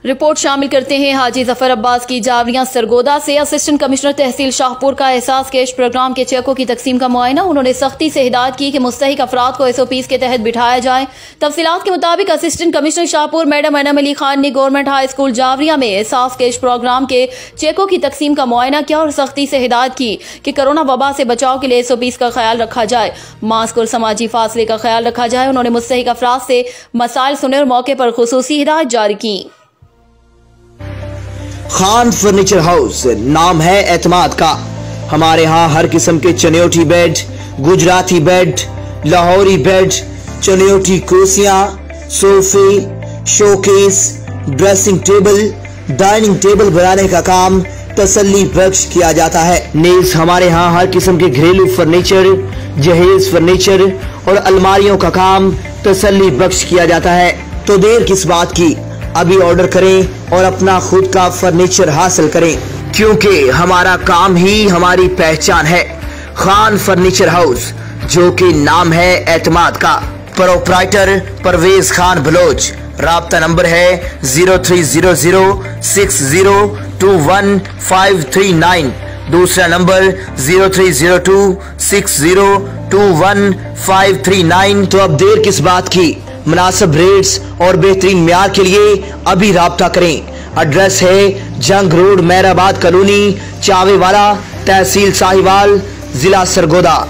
Report शामिल करते हैं हाजी जफर अब्बास की जावरियां सरगोदा से। असिस्टेंट कमिश्नर तहसील शाहपुर का एहसास कैश प्रोग्राम के चेकों की तकसीम का मुआयना। उन्होंने सख्ती से हिदायत की कि मुस्तहिक अफराद को SOPs के तहत बिठाया जाए। तफसीलात के मुताबिक assistant commissioner Shahpur madam Anam Ali Khan ने गवर्नमेंट हाई स्कूल जावरिया में एहसास कैश प्रोग्राम के चेकों की तकसीम का मुआयना किया और सख्ती से हिदायत की कि कोरोना वबा से बचाव के लिए SOPs का ख्याल रखा जाए, मास्क और समाजी फासले का ख्याल रखा जाए। उन्होंने मुस्तहिक अफराद से मसाइल सुने और मौके पर खुसूसी हिदायत जारी की। खान फर्नीचर हाउस नाम है एतमाद का। हमारे यहाँ हर किस्म के चनियोटी बेड, गुजराती बेड, लाहौरी बेड, चनियोटी कुर्सियां, सोफे, showcase, dressing table, dining table बनाने का काम तसल्ली बख्श किया जाता है। नीज हमारे यहाँ हर किस्म के घरेलू फर्नीचर, जहेज फर्नीचर और अलमारियों का काम तसल्ली बख्श किया जाता है। तो देर किस बात की, अभी ऑर्डर करें और अपना खुद का फर्नीचर हासिल करें, क्योंकि हमारा काम ही हमारी पहचान है। खान फर्नीचर हाउस, जो कि नाम है एतमाद का। प्रोप्राइटर परवेज खान बलोच। राब्ता नंबर है 0300602159। दूसरा नंबर 0302602159। तो अब देर किस बात की, मुनासिब रेट्स और बेहतरीन म्यार के लिए अभी राब्ता करें। एड्रेस है जंग रोड, मेहराबाद कॉलोनी, चावेवाला, तहसील साहिवाल, जिला सरगोदा।